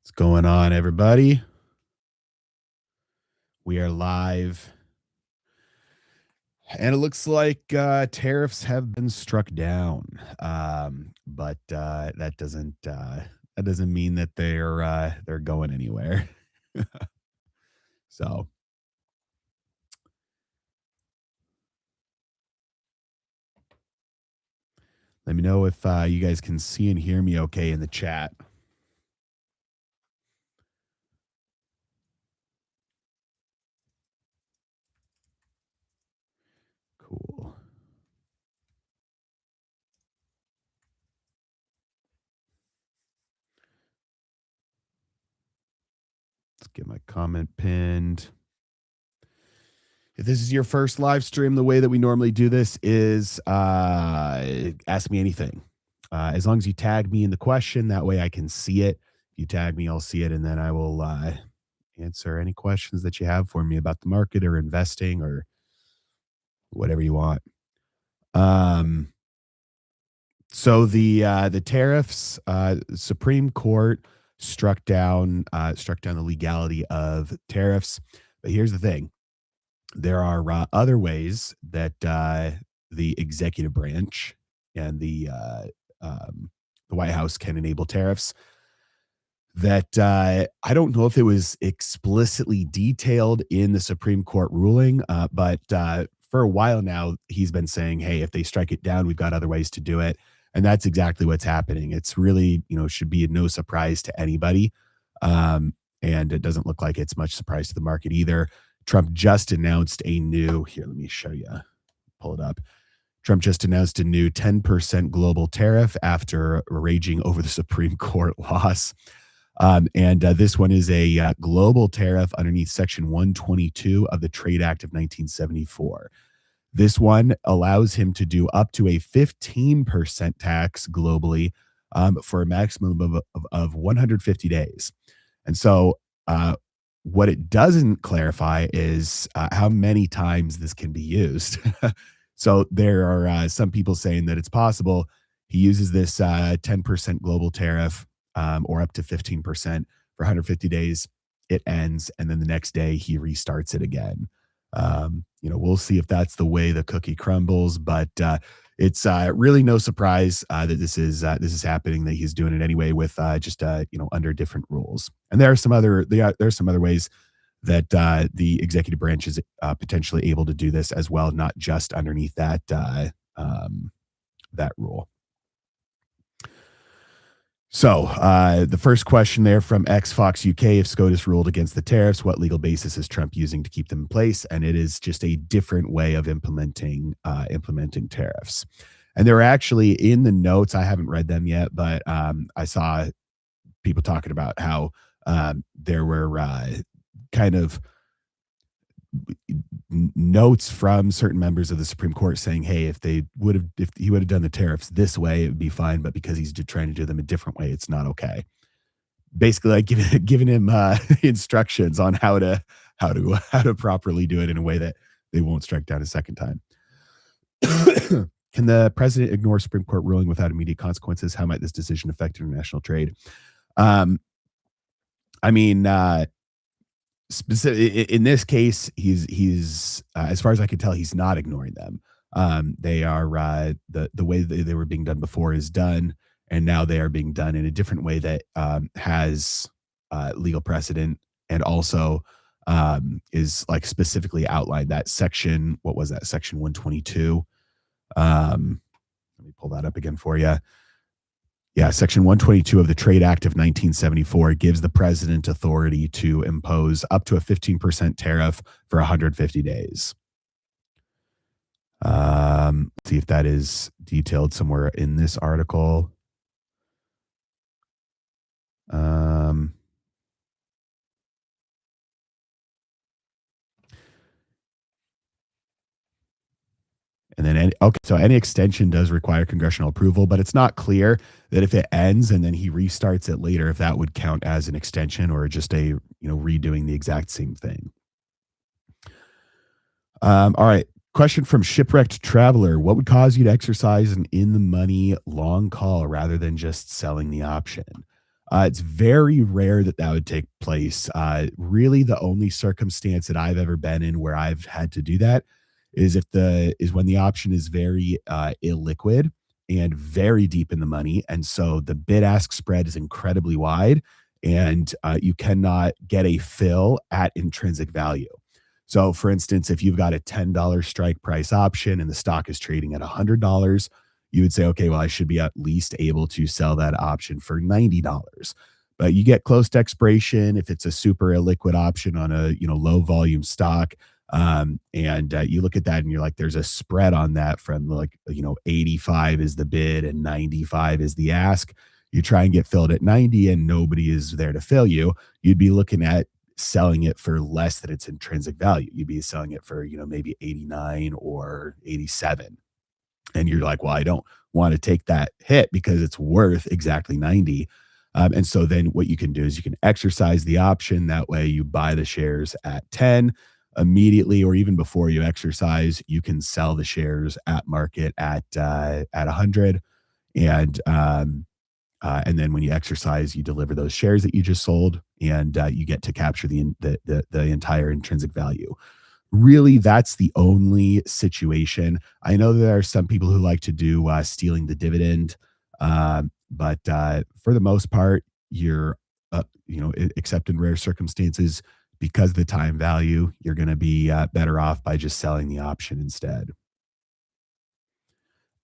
What's going on, everybody? We are live, and it looks like tariffs have been struck down. But that doesn't mean that they're going anywhere. So let me know if you guys can see and hear me okay in the chat. Cool. Let's get my comment pinned. If this is your first live stream, the way that we normally do this is ask me anything. As long as you tag me in the question, that way I can see it. If you tag me, I'll see it, and then I will answer any questions that you have for me about the market or investing or whatever you want. So the tariffs, Supreme Court struck down the legality of tariffs. But here's the thing: there are other ways that the executive branch and the White House can enable tariffs that I don't know if it was explicitly detailed in the Supreme Court ruling, but for a while now, he's been saying, hey, if they strike it down, we've got other ways to do it. And that's exactly what's happening. It's really, should be no surprise to anybody. And it doesn't look like it's much surprise to the market either. Trump just announced a new, here, let me show you, pull it up. Trump just announced a new 10% global tariff after raging over the Supreme Court loss. And this one is a global tariff underneath Section 122 of the Trade Act of 1974. This one allows him to do up to a 15% tax globally for a maximum of 150 days. And so what it doesn't clarify is how many times this can be used. So there are some people saying that it's possible he uses this 10% global tariff or up to 15% for 150 days. It ends, and then the next day he restarts it again. We'll see if that's the way the cookie crumbles, but it's really no surprise that this is happening. That he's doing it anyway with just under different rules. And there are some other ways that the executive branch is potentially able to do this as well, not just underneath that that rule. So the first question there from Fox UK, if SCOTUS ruled against the tariffs, what legal basis is Trump using to keep them in place? And it is just a different way of implementing tariffs. And they're actually in the notes. I haven't read them yet, but I saw people talking about how there were kind of notes from certain members of the Supreme Court saying, hey, if he would have done the tariffs this way, it would be fine. But because he's trying to do them a different way, it's not okay. Basically, like giving him instructions on how to properly do it in a way that they won't strike down a second time. Can the president ignore Supreme Court ruling without immediate consequences? How might this decision affect international trade? Specific in this case, he's as far as I can tell, he's not ignoring them. They are the way that they were being done before is done, and now they are being done in a different way that has legal precedent, and also is like specifically outlined. That section, what was that? Section 122. Let me pull that up again for you. Yeah, Section 122 of the Trade Act of 1974 gives the president authority to impose up to a 15% tariff for 150 days. See if that is detailed somewhere in this article. And then, so any extension does require congressional approval, but it's not clear that if it ends and then he restarts it later, if that would count as an extension or just a, redoing the exact same thing. All right. Question from Shipwrecked Traveler. What would cause you to exercise an in the money long call rather than just selling the option? It's very rare that that would take place. Really, the only circumstance that I've ever been in where I've had to do that is when the option is very illiquid and very deep in the money, and so the bid ask spread is incredibly wide, and you cannot get a fill at intrinsic value. So, for instance, if you've got a $10 strike price option and the stock is trading at $100, you would say, okay, well, I should be at least able to sell that option for $90. But you get close to expiration if it's a super illiquid option on a low volume stock, and you look at that and you're like, there's a spread on that from like 85 is the bid and 95 is the ask. You try and get filled at 90 and nobody is there to fill you. You'd be looking at selling it for less than its intrinsic value. You'd be selling it for maybe 89 or 87, and you're like, well, I don't want to take that hit because it's worth exactly 90. And so then what you can do is you can exercise the option. That way you buy the shares at 10 immediately, or even before you exercise, you can sell the shares at market at 100. And then when you exercise, you deliver those shares that you just sold, and you get to capture the entire intrinsic value. Really, that's the only situation. I know there are some people who like to do stealing the dividend, but for the most part, you're, except in rare circumstances, because of the time value, you're going to be better off by just selling the option instead.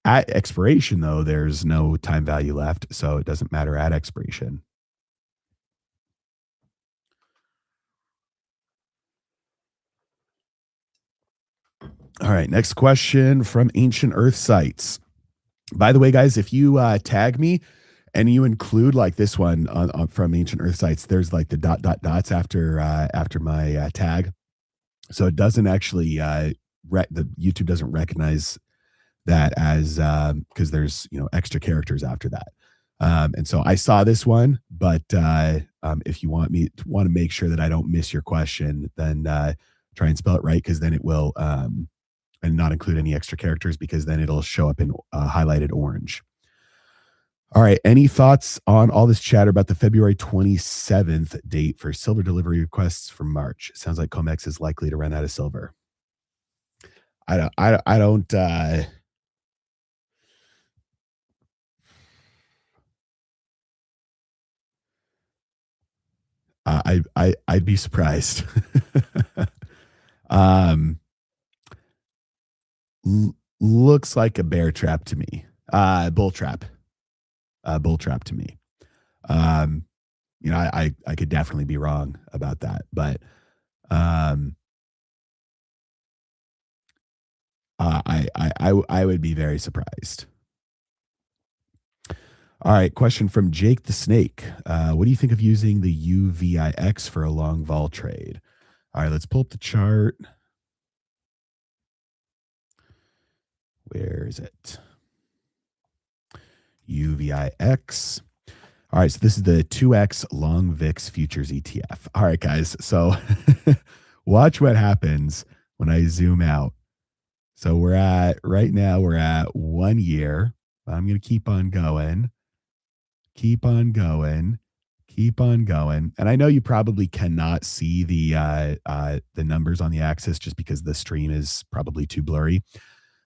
At expiration, though, there's no time value left, so it doesn't matter at expiration. All right, next question from Ancient Earth Sites. By the way, guys, if you tag me and you include like this one from Ancient Earth Sites, there's like the dot dot dots after my tag, so it doesn't actually the YouTube doesn't recognize that as because there's extra characters after that. And so I saw this one, but if you want to make sure that I don't miss your question, then try and spell it right, because then it will and not include any extra characters, because then it'll show up in highlighted orange. All right. Any thoughts on all this chatter about the February 27th date for silver delivery requests for March? Sounds like COMEX is likely to run out of silver. I don't. I'd be surprised. um, Looks like a bear trap to me. Bull trap to me. Um, I could definitely be wrong about that, but um, I would be very surprised. All right, question from Jake the Snake. What do you think of using the UVIX for a long vol trade? All right, let's pull up the chart. Where is it? UVIX. All right, so this is the 2X Long VIX Futures ETF. All right, guys, so watch what happens when I zoom out. So right now, we're at 1 year. I'm going to keep on going, keep on going, keep on going. And I know you probably cannot see the numbers on the axis just because the stream is probably too blurry.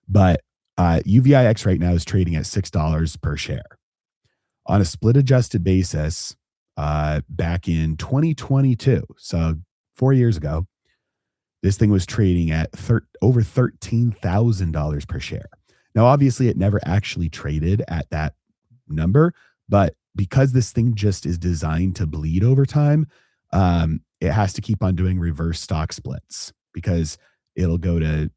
But UVIX right now is trading at $6 per share. On a split adjusted basis, back in 2022, so 4 years ago, this thing was trading at over $13,000 per share. Now, obviously, it never actually traded at that number, but because this thing just is designed to bleed over time, it has to keep on doing reverse stock splits, because it'll go to,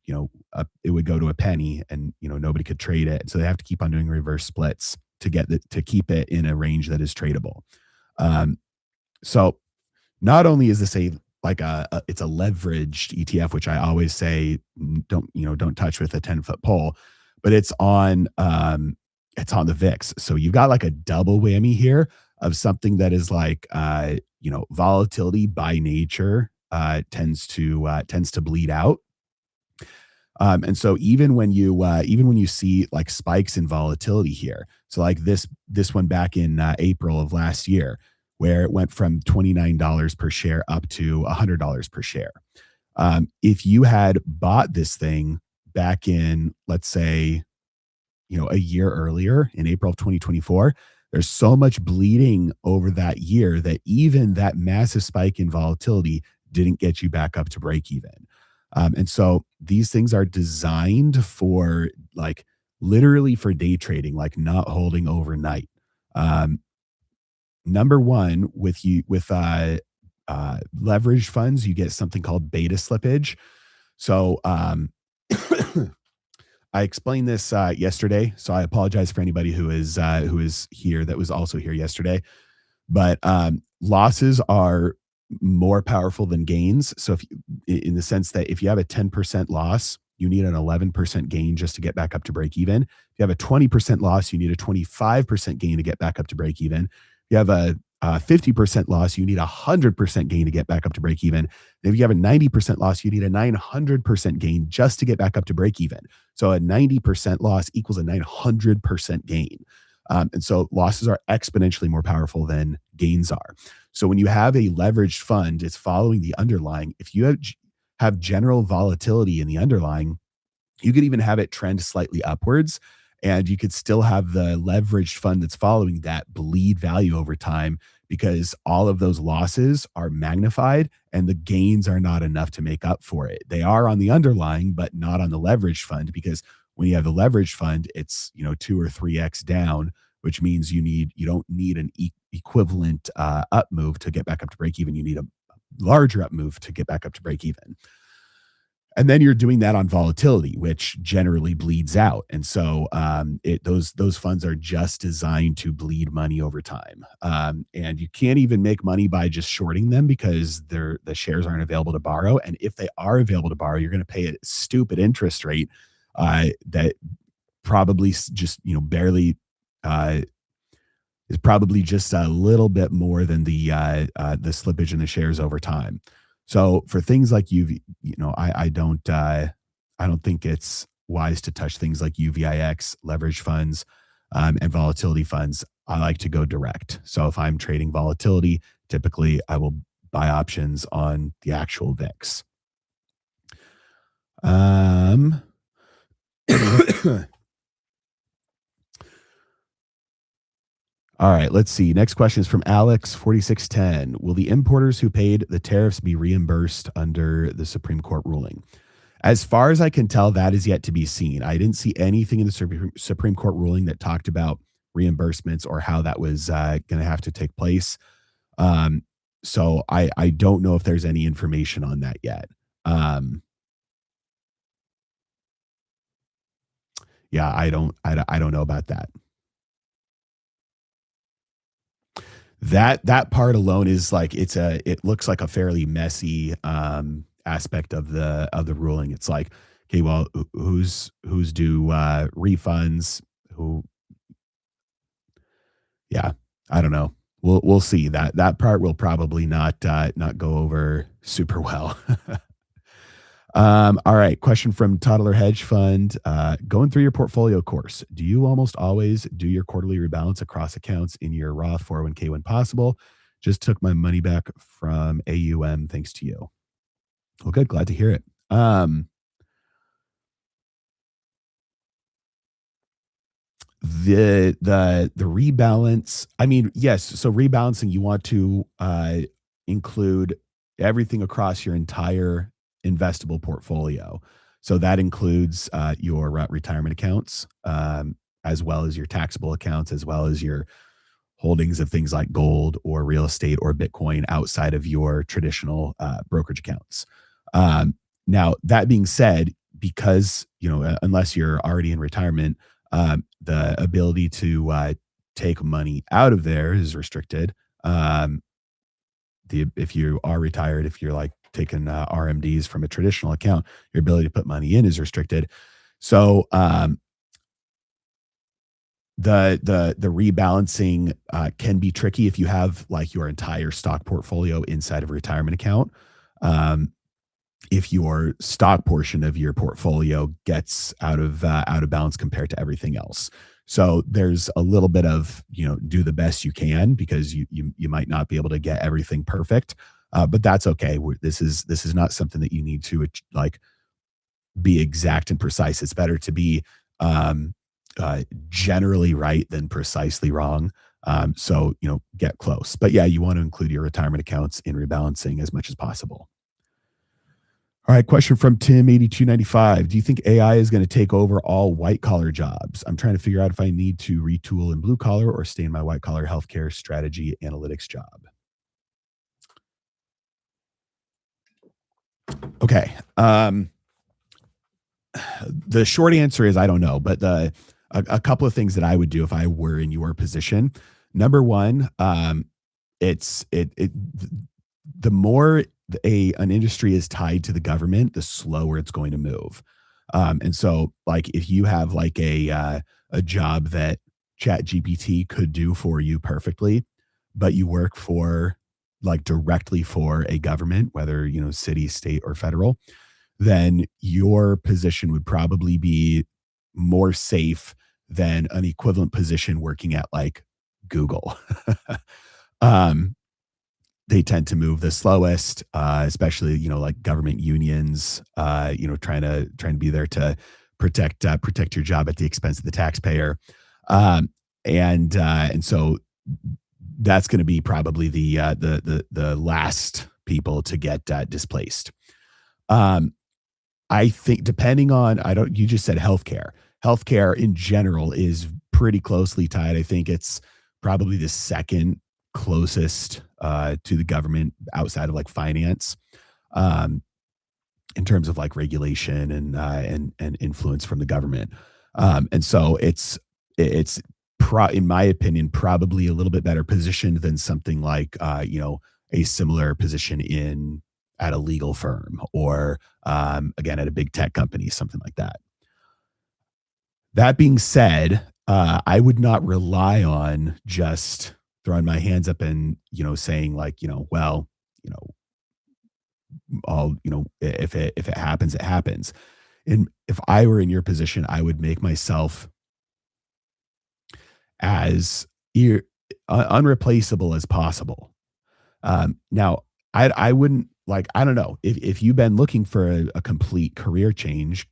it would go to a penny and, nobody could trade it. So they have to keep on doing reverse splits to keep it in a range that is tradable. So not only is this it's a leveraged ETF, which I always say don't touch with a 10-foot pole, but it's on the VIX. So you've got like a double whammy here of something that is like volatility by nature tends to bleed out. And so even when you see like spikes in volatility here, so like this one back in April of last year, where it went from $29 per share up to $100 per share. If you had bought this thing back in, let's say, a year earlier in April of 2024, there's so much bleeding over that year that even that massive spike in volatility didn't get you back up to break even. And so these things are designed for, like, literally for day trading, like not holding overnight. Um, Number one, with leveraged funds, you get something called beta slippage. So I explained this yesterday, so I apologize for anybody who is here that was also here yesterday. But losses are more powerful than gains. So if in the sense that if you have a 10% loss, you need an 11% gain just to get back up to break even. If you have a 20% loss, you need a 25% gain to get back up to break even. If you have a 50% loss, you need a 100% gain to get back up to break even. And if you have a 90% loss, you need a 900% gain just to get back up to break even. So a 90% loss equals a 900% gain. And so losses are exponentially more powerful than gains are. So when you have a leveraged fund, it's following the underlying. If you have general volatility in the underlying, you could even have it trend slightly upwards, and you could still have the leveraged fund that's following that bleed value over time, because all of those losses are magnified and the gains are not enough to make up for it. They are on the underlying, but not on the leveraged fund, because when you have the leveraged fund, it's 2 or 3x down, which means you don't need an equivalent up move to get back up to break even. You need a larger up move to get back up to break even. And then you're doing that on volatility, which generally bleeds out. And so those funds are just designed to bleed money over time. And you can't even make money by just shorting them, because the shares aren't available to borrow. And if they are available to borrow, you're going to pay a stupid interest rate that probably just barely uh, is probably just a little bit more than the slippage in the shares over time. So for things like I don't think it's wise to touch things like UVIX, leverage funds, and volatility funds. I like to go direct. So if I'm trading volatility, typically I will buy options on the actual VIX. Um, All right, let's see. Next question is from Alex 4610. Will the importers who paid the tariffs be reimbursed under the Supreme Court ruling? As far as I can tell, that is yet to be seen. I didn't see anything in the Supreme Court ruling that talked about reimbursements or how that was going to have to take place. Um, so I don't know if there's any information on that yet. Um, yeah, I don't know about that. That part alone is like, it looks like a fairly messy aspect of the ruling. It's like, okay, well, who's due refunds, who, yeah, I don't know. We'll see. That part will probably not go over super well. All right. Question from Toddler Hedge Fund. Going through your portfolio course, do you almost always do your quarterly rebalance across accounts in your Roth 401k when possible? Just took my money back from AUM thanks to you. Well, good. Glad to hear it. The rebalance, I mean, yes, so rebalancing, you want to include everything across your entire investable portfolio. So that includes your retirement accounts, as well as your taxable accounts, as well as your holdings of things like gold or real estate or Bitcoin outside of your traditional brokerage accounts. Now, that being said, because, unless you're already in retirement, the ability to take money out of there is restricted. If you are retired, if you're like taking RMDs from a traditional account, your ability to put money in is restricted. So the rebalancing can be tricky if you have like your entire stock portfolio inside of a retirement account. If your stock portion of your portfolio gets out of balance compared to everything else. So there's a little bit of, do the best you can because you might not be able to get everything perfect. But that's okay. This is not something that you need to like be exact and precise. It's better to be um, generally right than precisely wrong. So get close. But yeah, you want to include your retirement accounts in rebalancing as much as possible. All right, question from Tim 8295. Do you think AI is going to take over all white collar jobs? I'm trying to figure out if I need to retool in blue collar or stay in my white collar healthcare strategy analytics job. Okay. The short answer is I don't know, but a couple of things that I would do if I were in your position. Number one, it's it the more an industry is tied to the government, the slower it's going to move. And so, like, if you have like a job that Chat GPT could do for you perfectly, but you work for like directly for a government, whether city, state, or federal, then your position would probably be more safe than an equivalent position working at like Google. um, they tend to move the slowest, especially like government unions. Trying to be there to protect your job at the expense of the taxpayer, and so that's going to be probably the last people to get displaced. Um, I think depending on I don't you just said healthcare. Healthcare in general is pretty closely tied. I think it's probably the second closest to the government outside of like finance, um, in terms of like regulation and influence from the government. And so it's in my opinion probably a little bit better positioned than something like a similar position in at a legal firm or again at a big tech company, something like that. That being said, I would not rely on just throwing my hands up and saying like well, you know all if it happens, it happens. And if I were in your position, I would make myself as ir- unreplaceable as possible. Now, I wouldn't like I don't know if you've been looking for a complete career change.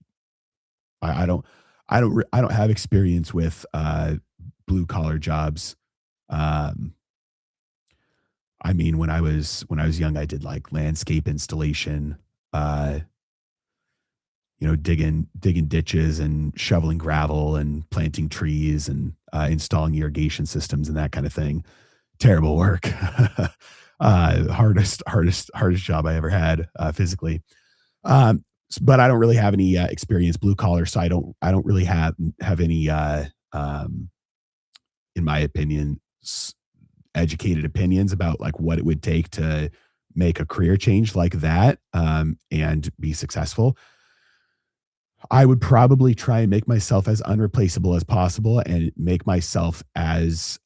I don't I don't have experience with blue collar jobs. Um, I mean, when I was young, I did like landscape installation, uh, digging ditches and shoveling gravel and planting trees and installing irrigation systems and that kind of thing. Terrible work. Hardest job I ever had physically. But I don't really have any experience blue collar, so I don't really have any in my opinion educated opinions about like what it would take to make a career change like that, and be successful. I would probably try and make myself as unreplaceable as possible and make myself as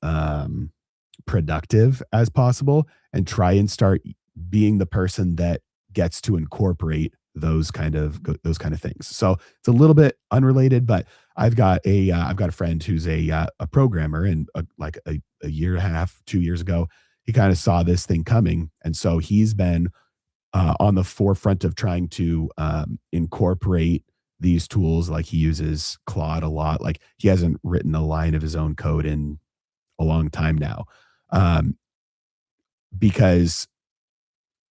productive as possible and try and start being the person that gets to incorporate those kind of things. So it's a little bit unrelated, but I've got a friend who's a programmer, and like a year and a half, 2 years ago, he kind of saw this thing coming, and so he's been on the forefront of trying to incorporate these tools. Like he uses Claude a lot. Like he hasn't written a line of his own code in a long time now, um, because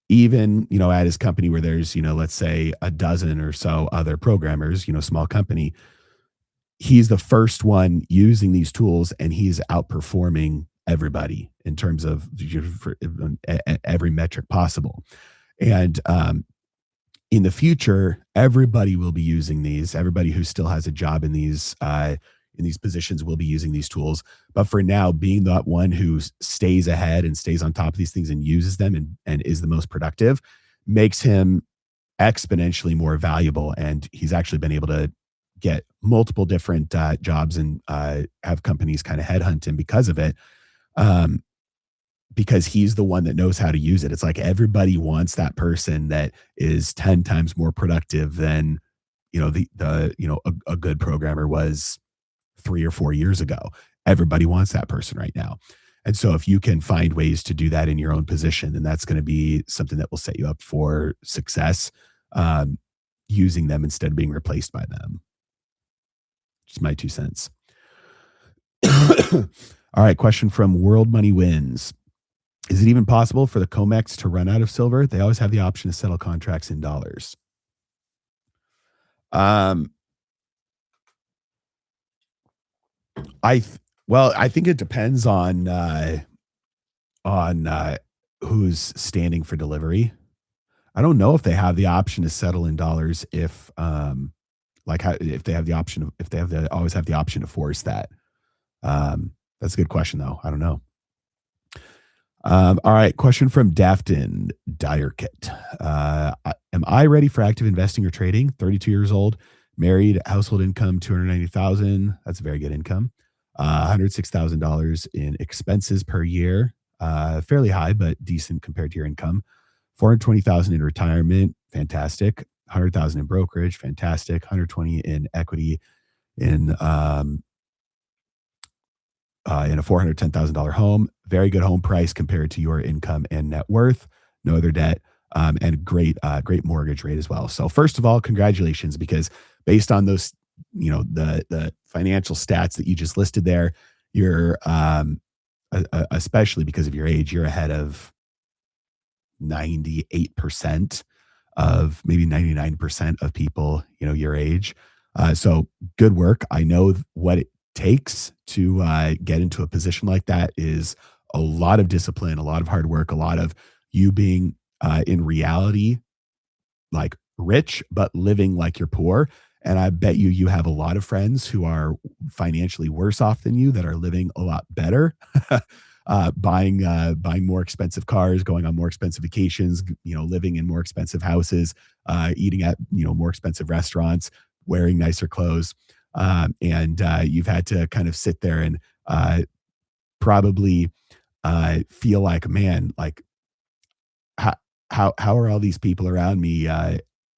even at his company where there's let's say a dozen or so other programmers, small company, he's the first one using these tools and he's outperforming everybody in terms of for every metric possible. And in the future, everybody will be using these. Everybody who still has a job in these positions will be using these tools. But for now, being that one who stays ahead and stays on top of these things and uses them and is the most productive makes him exponentially more valuable. And he's actually been able to get multiple different jobs and have companies kind of headhunt him because of it. Um, because he's the one that knows how to use it. It's like everybody wants that person that is 10 times more productive than, a good programmer was 3 or 4 years ago. Everybody wants that person right now. And so if you can find ways to do that in your own position, then that's going to be something that will set you up for success, um, using them instead of being replaced by them. Just my 2 cents. All right. Question from World Money Wins. Is it even possible for the COMEX to run out of silver? They always have the option to settle contracts in dollars. Um, I th- well, I think it depends on who's standing for delivery. I don't know if they have the option to settle in dollars if like how, if they have the option if they have the always have the option to force that. That's a good question though. I don't know. All right, question from Dafton Dyerkit. Am I ready for active investing or trading? 32 years old, married, household income 290,000. That's a very good income. $106,000 in expenses per year. Fairly high, but decent compared to your income. 420,000 in retirement, fantastic. 100,000 in brokerage, fantastic. 120 in equity in a $410,000 home. Very good home price compared to your income and net worth. No other debt, and great mortgage rate as well. So first of all, congratulations, because based on those, the financial stats that you just listed there, you're especially because of your age, you're ahead of 98% of maybe 99% of people, your age. So good work. I know what it takes to get into a position like that is a lot of discipline, a lot of hard work, a lot of you being in reality like rich, but living like you're poor. And I bet you have a lot of friends who are financially worse off than you that are living a lot better, buying more expensive cars, going on more expensive vacations, living in more expensive houses, eating at more expensive restaurants, wearing nicer clothes, and you've had to kind of sit there and probably feel like, man, like how how are all these people around me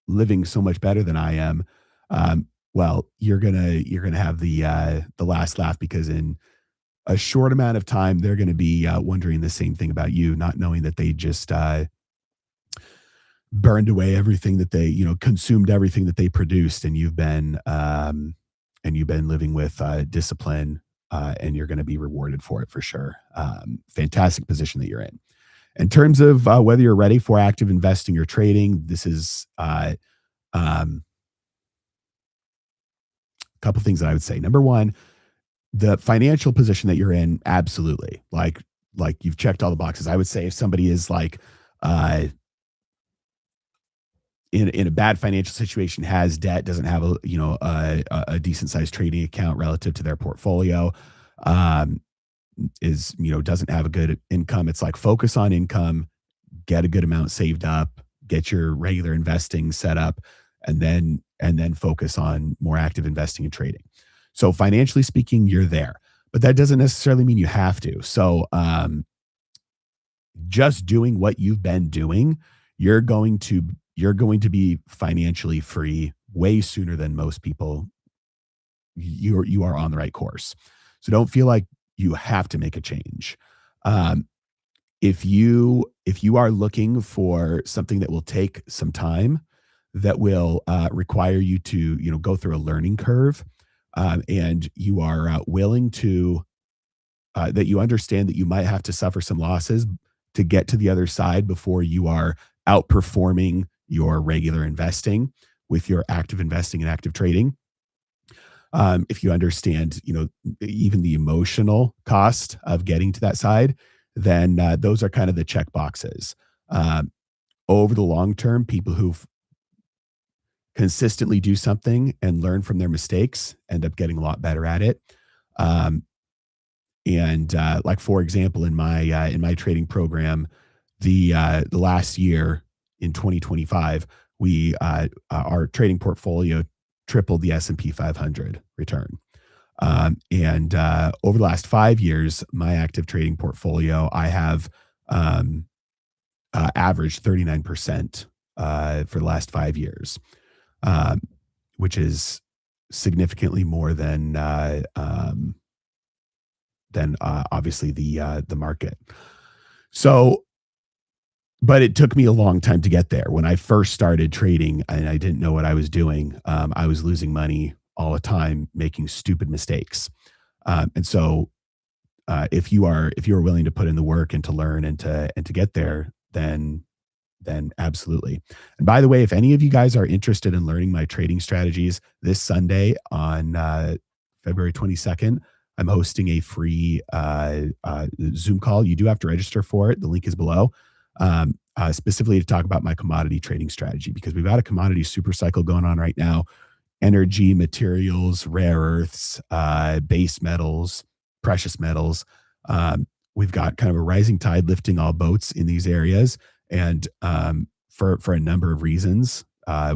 living so much better than I am? Well, you're gonna have the last laugh, because in a short amount of time, they're going to be wondering the same thing about you, not knowing that they just burned away everything that they, consumed everything that they produced, and you've been living with discipline, and you're going to be rewarded for it for sure. Fantastic position that you're in. In terms of whether you're ready for active investing or trading, this is a couple things that I would say. Number one, the financial position that you're in, absolutely. Like you've checked all the boxes. I would say if somebody is like uh in a bad financial situation, has debt, doesn't have a decent sized trading account relative to their portfolio, um, is doesn't have a good income. It's like focus on income, get a good amount saved up, get your regular investing set up, and then focus on more active investing and trading. So financially speaking, you're there, but that doesn't necessarily mean you have to. So just doing what you've been doing, you're going to you're going to be financially free way sooner than most people. You are on the right course. So don't feel like you have to make a change. Um, if you are looking for something that will take some time, that will require you to go through a learning curve, and you are willing to that you understand that you might have to suffer some losses to get to the other side before you are outperforming your regular investing with your active investing and active trading. If you understand, even the emotional cost of getting to that side, then those are kind of the check boxes. Um, Over the long term, people who consistently do something and learn from their mistakes end up getting a lot better at it. Um, and like for example, in my trading program, the last year in 2025, we our trading portfolio tripled the S&P 500 return. And over the last 5 years, my active trading portfolio, I have um, averaged 39% for the last 5 years, um, which is significantly more than obviously the market. So, but it took me a long time to get there. When I first started trading and I didn't know what I was doing, I was losing money all the time, making stupid mistakes. And so, if you are willing to put in the work and to learn and to get there, then absolutely. And by the way, if any of you guys are interested in learning my trading strategies, this Sunday on February 22nd, I'm hosting a free Zoom call. You do have to register for it. The link is below. Specifically to talk about my commodity trading strategy, because we've got a commodity super cycle going on right now. Energy, materials, rare earths, base metals, precious metals. We've got kind of a rising tide lifting all boats in these areas, and for a number of reasons,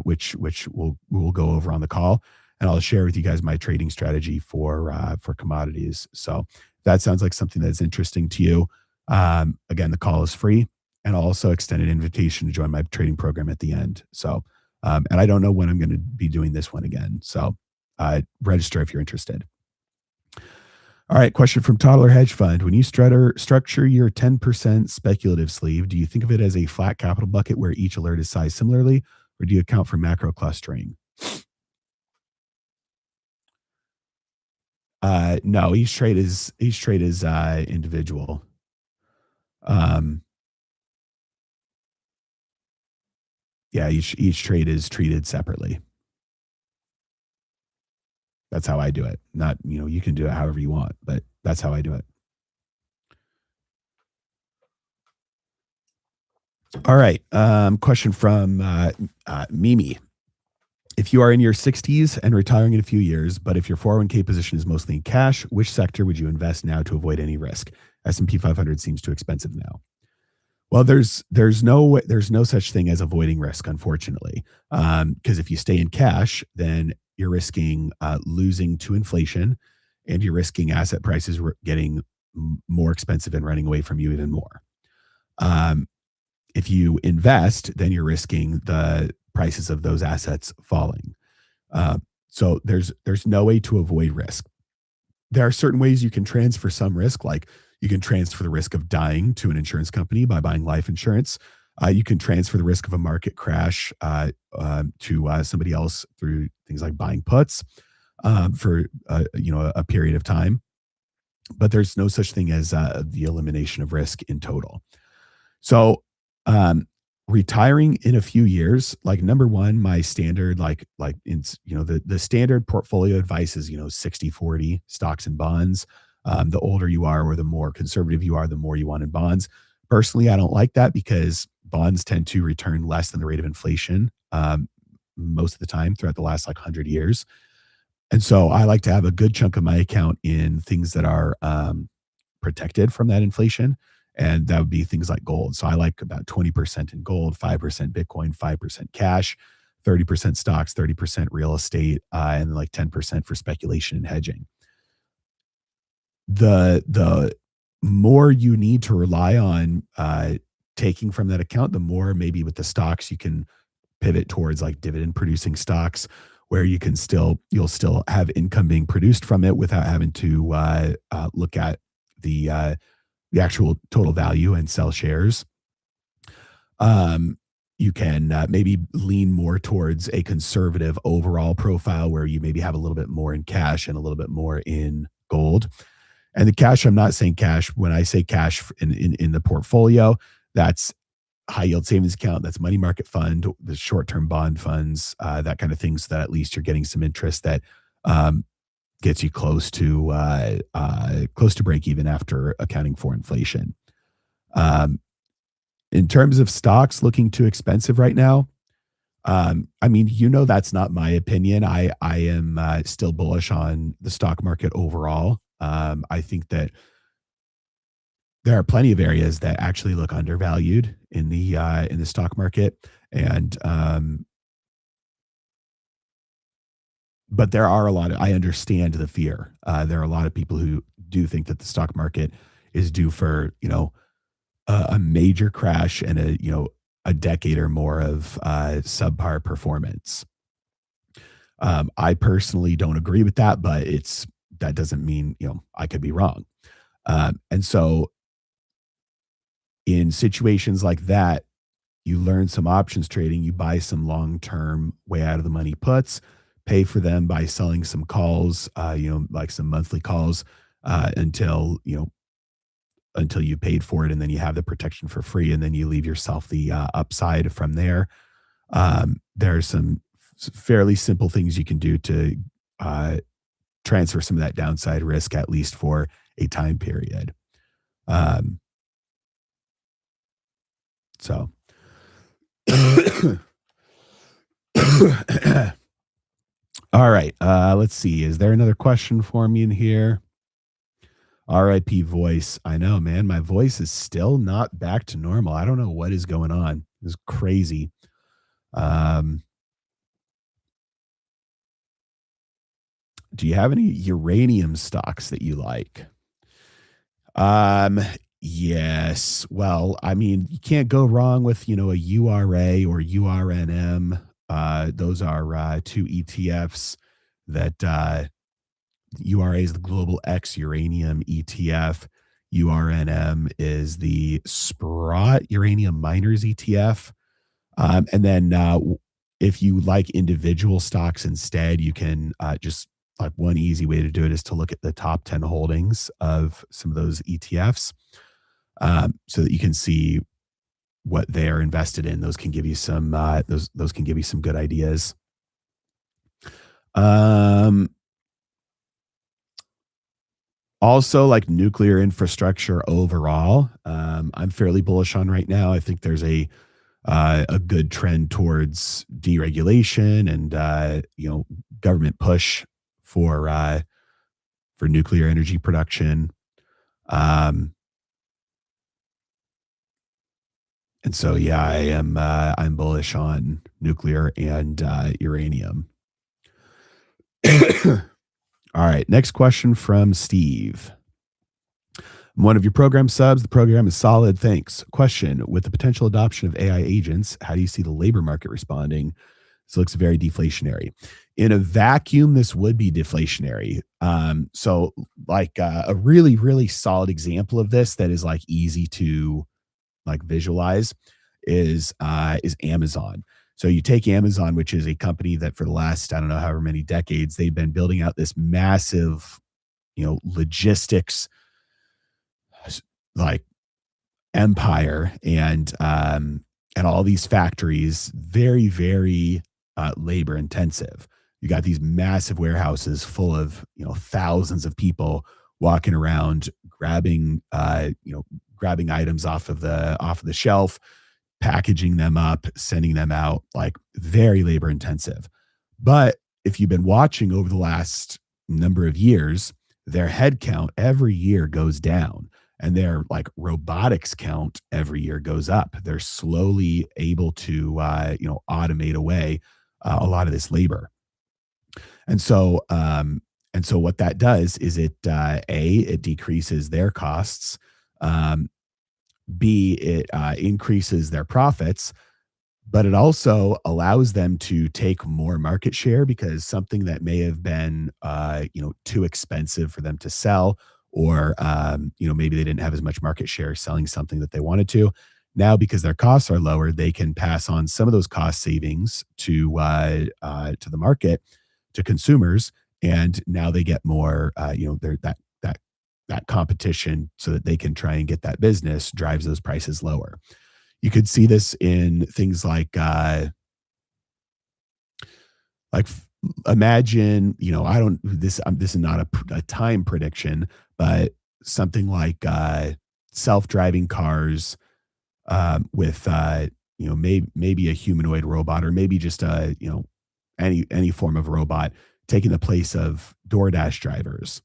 which we'll go over on the call, and I'll share with you guys my trading strategy for commodities. So if that sounds like something that's interesting to you. Again, the call is free, and I'll also extend an invitation to join my trading program at the end. So, and I don't know when I'm going to be doing this one again. So, register if you're interested. All right, question from Toddler Hedge Fund. When you structure your 10% speculative sleeve, do you think of it as a flat capital bucket where each alert is sized similarly, or do you account for macro clustering? No, each trade is individual. Um, yeah, each trade is treated separately. That's how I do it. Not, you can do it however you want, but that's how I do it. All right. Question from Mimi. If you are in your 60s and retiring in a few years, but if your 401k position is mostly in cash, which sector would you invest now to avoid any risk? S&P 500 seems too expensive now. Well, there's no such thing as avoiding risk, unfortunately, because if you stay in cash, then you're risking losing to inflation, and you're risking asset prices getting more expensive and running away from you even more. Um, if you invest, then you're risking the prices of those assets falling. Uh, so there's no way to avoid risk. There are certain ways you can transfer some risk, like you can transfer the risk of dying to an insurance company by buying life insurance. You can transfer the risk of a market crash to somebody else through things like buying puts for a period of time. But there's no such thing as the elimination of risk in total. So, um, retiring in a few years, like number one, my standard, the standard portfolio advice is, 60/40 stocks and bonds. The older you are or the more conservative you are, the more you want in bonds. Personally, I don't like that because bonds tend to return less than the rate of inflation most of the time throughout the last 100 years. And so I like to have a good chunk of my account in things that are protected from that inflation. And that would be things like gold. So I like about 20% in gold, 5% Bitcoin, 5% cash, 30% stocks, 30% real estate, and like 10% for speculation and hedging. The more you need to rely on taking from that account, the more maybe with the stocks you can pivot towards like dividend producing stocks where you'll still have income being produced from it without having to look at the actual total value and sell shares. You can maybe lean more towards a conservative overall profile where you maybe have a little bit more in cash and a little bit more in gold. And the cash, I'm not saying cash. When I say cash in the portfolio, that's high yield savings account, that's money market fund, the short term bond funds, that kind of thing, so that at least you're getting some interest that gets you close to break even after accounting for inflation. Um, in terms of stocks looking too expensive right now, I mean, that's not my opinion. I am still bullish on the stock market overall. I think that there are plenty of areas that actually look undervalued in the stock market, and but there are a lot of, I understand the fear. There are a lot of people who do think that the stock market is due for, a major crash and a decade or more of subpar performance. I personally don't agree with that, but that doesn't mean, I could be wrong. And so in situations like that, you learn some options trading, you buy some long-term way out of the money puts, pay for them by selling some calls, like some monthly calls, until you paid for it, and then you have the protection for free, and then you leave yourself the upside from there. There are some fairly simple things you can do to uh, transfer some of that downside risk, at least for a time period. Um, so, all right. Let's see. Is there another question for me in here? RIP voice. I know, man. My voice is still not back to normal. I don't know what is going on. It's crazy. Um, do you have any uranium stocks that you like? Um, yes. Well, I mean, you can't go wrong with, a URA or URNM. Those are two ETFs that URA is the Global X Uranium ETF. URNM is the Sprott Uranium Miners ETF. And then if you like individual stocks instead, you can just like one easy way to do it is to look at the top 10 holdings of some of those ETFs, so that you can see what they're invested in. Those can give you some those can give you some good ideas. Um, Also, like nuclear infrastructure overall, I'm fairly bullish on right now. I think there's a good trend towards deregulation and government push for uh, for nuclear energy production. Um, and so, yeah, I'm bullish on nuclear and uranium. All right, next question from Steve. I'm one of your program subs. The program is solid. Thanks. Question: with the potential adoption of AI agents, how do you see the labor market responding? This looks very deflationary. In a vacuum, this would be deflationary. So like a really, really solid example of this that is like easy to like visualize is Amazon. So you take Amazon, which is a company that for the last, I don't know, however many decades, they've been building out this massive, logistics like empire and all these factories, very, very labor intensive. You got these massive warehouses full of thousands of people walking around grabbing items off of the shelf, packaging them up, sending them out, like very labor intensive. But if you've been watching over the last number of years, their head count every year goes down and their like robotics count every year goes up. They're slowly able to automate away a lot of this labor. And so what that does is it decreases their costs. Um, B, it increases their profits, but it also allows them to take more market share because something that may have been, too expensive for them to sell, or maybe they didn't have as much market share selling something that they wanted to. Now, because their costs are lower, they can pass on some of those cost savings to the market, to consumers, and now they get more. That competition, so that they can try and get that business, drives those prices lower. You could see this in things like imagine, I don't this is not a time prediction, but something like self-driving cars, with maybe a humanoid robot, or maybe just any form of robot taking the place of DoorDash drivers.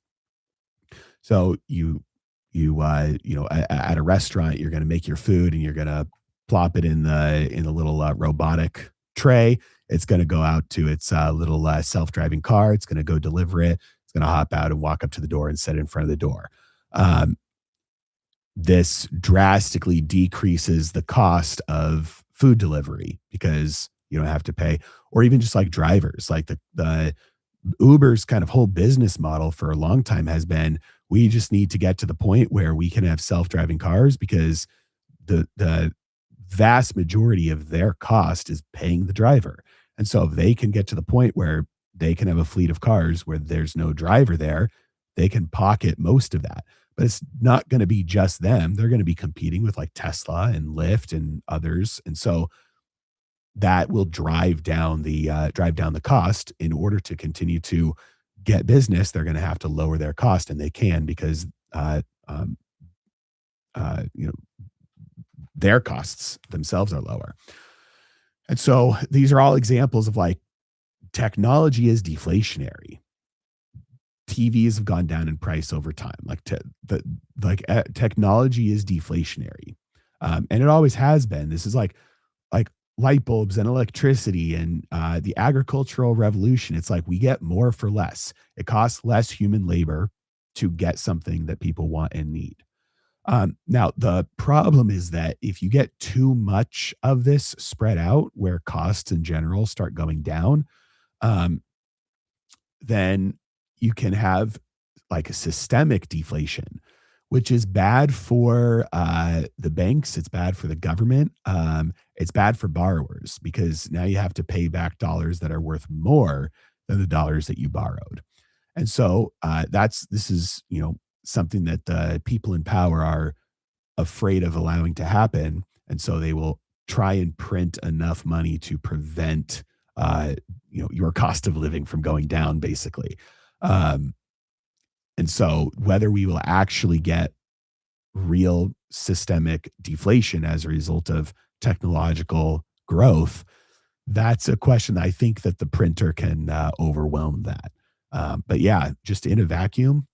So at a restaurant, you're going to make your food and you're going to plop it in the little robotic tray. It's going to go out to its little self-driving car. It's going to go deliver it. It's going to hop out and walk up to the door and set it in front of the door. Um, this drastically decreases the cost of food delivery because You don't have to pay, or even just like drivers, like the Uber's kind of whole business model for a long time has been, we just need to get to the point where we can have self-driving cars because the vast majority of their cost is paying the driver. And so if they can get to the point where they can have a fleet of cars where there's no driver there, they can pocket most of that. But it's not going to be just them. They're going to be competing with like Tesla and Lyft and others. And so that will drive down the cost. In order to continue to get business, they're going to have to lower their cost, and they can because um, you know, their costs themselves are lower. And so these are all examples of like technology is deflationary. TVs have gone down in price over time. Technology is deflationary, and it always has been. This is like light bulbs and electricity and the agricultural revolution. It's like we get more for less. It costs less human labor to get something that people want and need. Now, the problem is that if you get too much of this spread out where costs in general start going down, um, then you can have like a systemic deflation, which is bad for the banks. It's bad for the government. It's bad for borrowers because now you have to pay back dollars that are worth more than the dollars that you borrowed. And so this is, something that the people in power are afraid of allowing to happen. And so they will try and print enough money to prevent, your cost of living from going down, basically. Um, and so whether we will actually get real systemic deflation as a result of technological growth, that's a question that I think that the printer can overwhelm that. But yeah, just in a vacuum,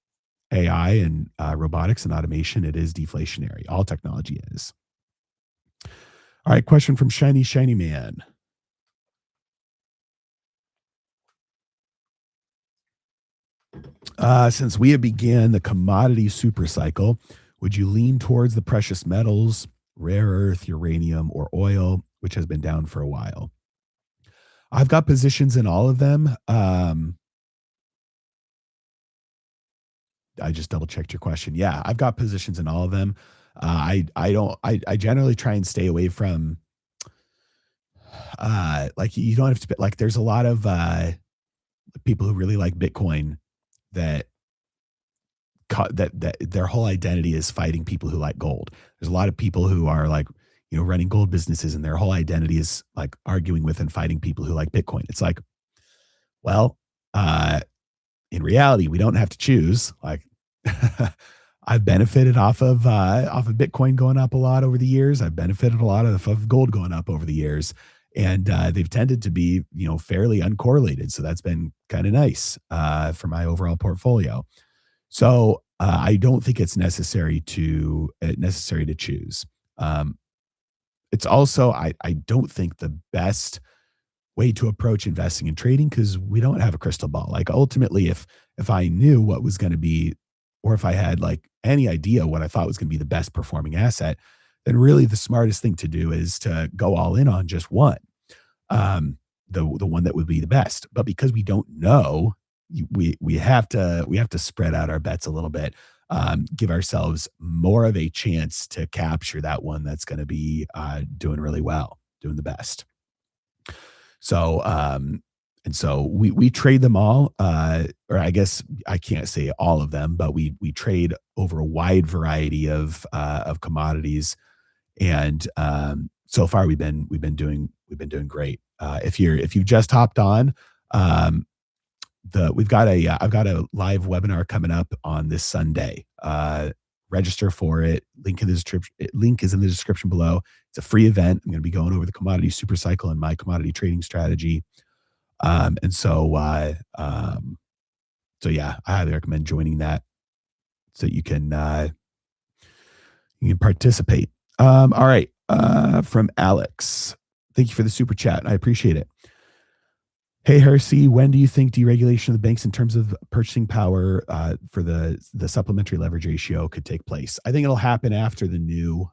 AI and robotics and automation, it is deflationary. All technology is. All right, question from Shiny Shiny Man. Since we have began the commodity super cycle, would you lean towards the precious metals, rare earth, uranium, or oil, which has been down for a while? I've got positions in all of them. I just double checked your question. Yeah, I've got positions in all of them. I don't I generally try and stay away from like you don't have to like there's a lot of people who really like Bitcoin that that their whole identity is fighting people who like gold. There's a lot of people who are like, running gold businesses and their whole identity is like arguing with and fighting people who like Bitcoin. It's like, well, in reality, we don't have to choose. Like I've benefited off of Bitcoin going up a lot over the years. I've benefited a lot of gold going up over the years. And they've tended to be, fairly uncorrelated. So that's been kind of nice for my overall portfolio. So I don't think it's necessary to choose. It's also I don't think the best way to approach investing and trading because we don't have a crystal ball. Like ultimately, if I knew what was going to be, or if I had like any idea what I thought was going to be the best performing asset, then really the smartest thing to do is to go all in on just one, the one that would be the best. But because we don't know, we have to spread out our bets a little bit, give ourselves more of a chance to capture that one that's going to be doing really well, doing the best. So, and so we trade them all, or I guess I can't say all of them, but we trade over a wide variety of commodities, and so far we've been doing great. If you've just hopped on, I've got a live webinar coming up on this Sunday. Register for it. Link is in the description below. It's a free event. I'm going to be going over the commodity super cycle and my commodity trading strategy. And so yeah, I highly recommend joining that so you can participate. All right. From Alex. Thank you for the super chat. I appreciate it. Hey, Hersey, when do you think deregulation of the banks in terms of purchasing power for the supplementary leverage ratio could take place? I think it'll happen after the new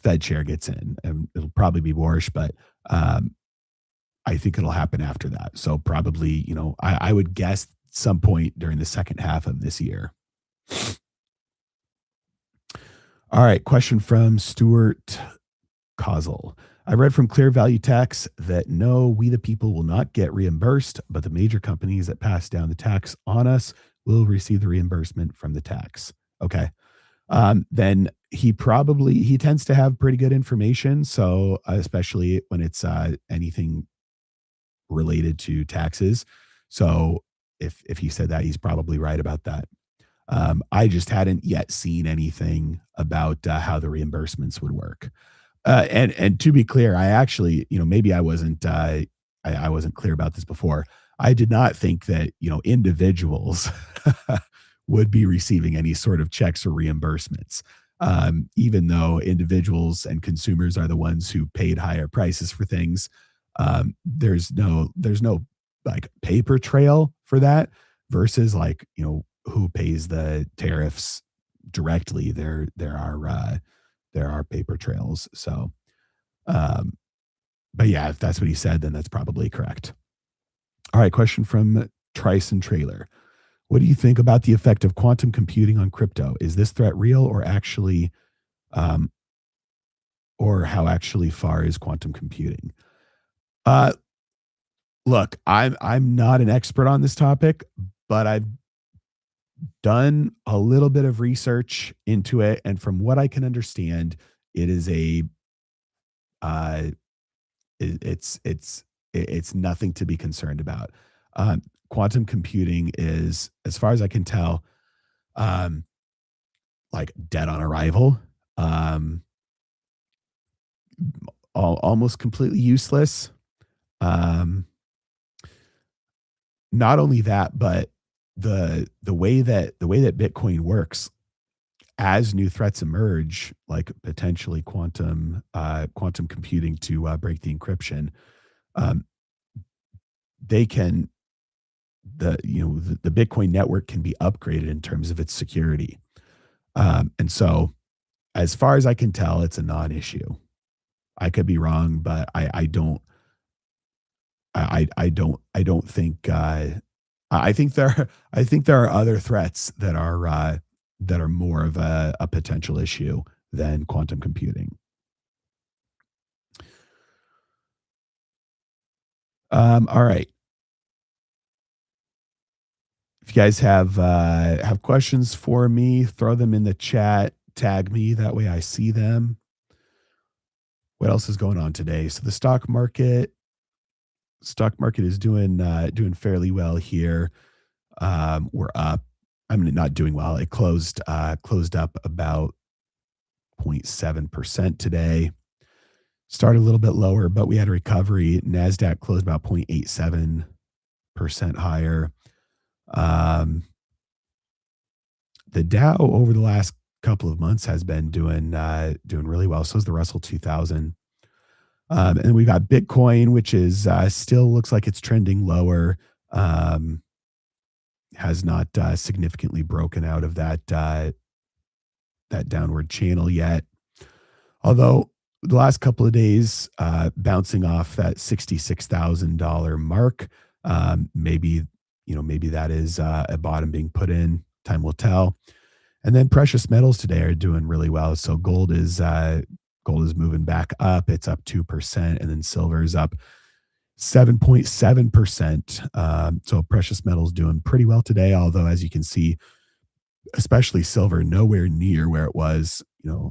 Fed chair gets in, and it'll probably be Warsh, but um, I think it'll happen after that. So probably, I would guess some point during the second half of this year. All right, question from Stuart Causal. I read from Clear Value Tax that no, we the people will not get reimbursed, but the major companies that pass down the tax on us will receive the reimbursement from the tax. Okay. Then he tends to have pretty good information. So especially when it's anything related to taxes. So if he said that, he's probably right about that. I just hadn't yet seen anything about how the reimbursements would work. And to be clear, I actually, maybe I wasn't clear about this before. I did not think that individuals would be receiving any sort of checks or reimbursements, even though individuals and consumers are the ones who paid higher prices for things. There's no like paper trail for that versus like who pays the tariffs directly. There are paper trails. So, um, but yeah, if that's what he said, then that's probably correct. All right, question from Trice and Trailer. What do you think about the effect of quantum computing on crypto? Is this threat real um, or how actually far is quantum computing? Uh, Look, I'm not an expert on this topic, but I've done a little bit of research into it, and from what I can understand, it is a uh, it's nothing to be concerned about. Quantum computing is, as far as I can tell, um, like dead on arrival, um, almost completely useless. Um, Not only that, but the way that Bitcoin works, as new threats emerge, like potentially quantum computing to break the encryption, um, they can the Bitcoin network can be upgraded in terms of its security. And so, as far as I can tell, it's a non-issue. I could be wrong, but I don't think I think there are other threats that are more of a potential issue than quantum computing. All right. If you guys have questions for me, throw them in the chat, tag me, that way I see them. What else is going on today? So the stock market is doing fairly well here. We're up. I mean, not doing well. It closed up about 0.7% today. Started a little bit lower, but we had a recovery. Nasdaq closed about 0.87% higher. Um, the Dow over the last couple of months has been doing really well. So is the Russell 2000. And we've got Bitcoin, which is still looks like it's trending lower. Um, has not significantly broken out of that downward channel yet. Although the last couple of days, bouncing off that $66,000 mark, maybe that is a bottom being put in. Time will tell. And then precious metals today are doing really well. So gold is moving back up. It's up 2%, and then silver is up 7.7%. So precious metals doing pretty well today. Although, as you can see, especially silver, nowhere near where it was,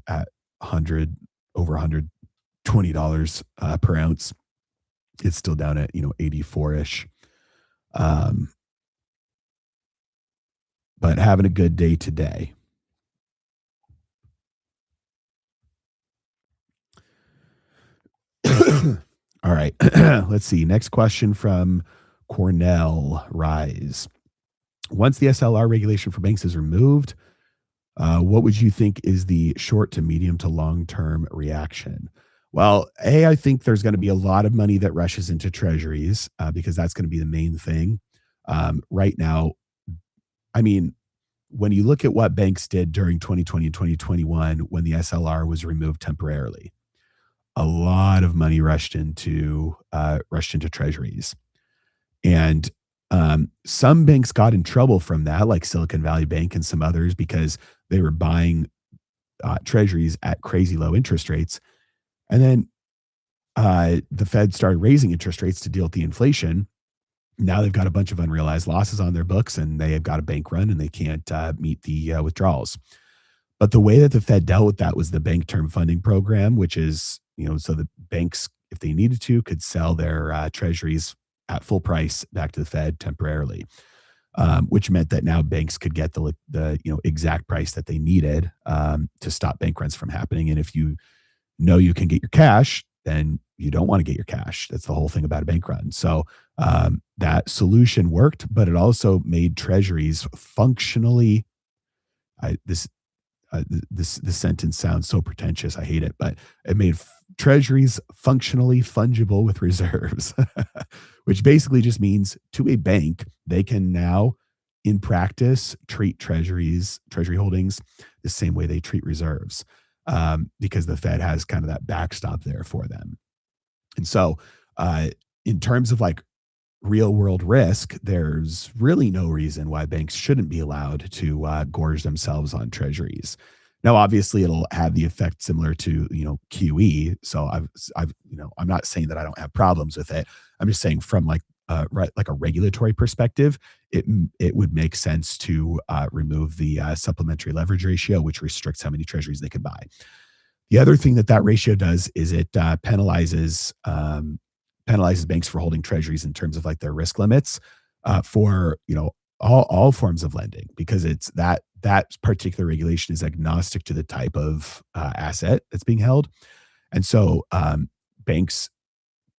at 100 over $120 per ounce. It's still down at 84 ish. Um, but having a good day today. All right. Let's see. Next question from Cornell Rise. Once the SLR regulation for banks is removed, what would you think is the short to medium to long term reaction? Well, I think there's going to be a lot of money that rushes into treasuries because that's going to be the main thing. Right now, I mean, when you look at what banks did during 2020 and 2021 when the SLR was removed temporarily, a lot of money rushed into treasuries. And some banks got in trouble from that, like Silicon Valley Bank and some others, because they were buying treasuries at crazy low interest rates. And then the Fed started raising interest rates to deal with the inflation. Now they've got a bunch of unrealized losses on their books, and they have got a bank run, and they can't meet the withdrawals. But the way that the Fed dealt with that was the Bank Term Funding Program, which is, so the banks, if they needed to, could sell their treasuries at full price back to the Fed temporarily, which meant that now banks could get the exact price that they needed to stop bank runs from happening. And if you know you can get your cash, then you don't want to get your cash. That's the whole thing about a bank run. So that solution worked, but it also made treasuries functionally. This this sentence sounds so pretentious. I hate it, but it made treasuries functionally fungible with reserves, which basically just means to a bank, they can now, in practice, treat treasury holdings the same way they treat reserves, because the Fed has kind of that backstop there for them. And so, in terms of like real world risk, there's really no reason why banks shouldn't be allowed to gorge themselves on treasuries. Now, obviously, it'll have the effect similar to QE. So I'm not saying that I don't have problems with it. I'm just saying from like like a regulatory perspective, it would make sense to remove the supplementary leverage ratio, which restricts how many treasuries they can buy. The other thing that ratio does is it penalizes banks for holding treasuries in terms of like their risk limits for all forms of lending, because it's that particular regulation is agnostic to the type of asset that's being held. And so banks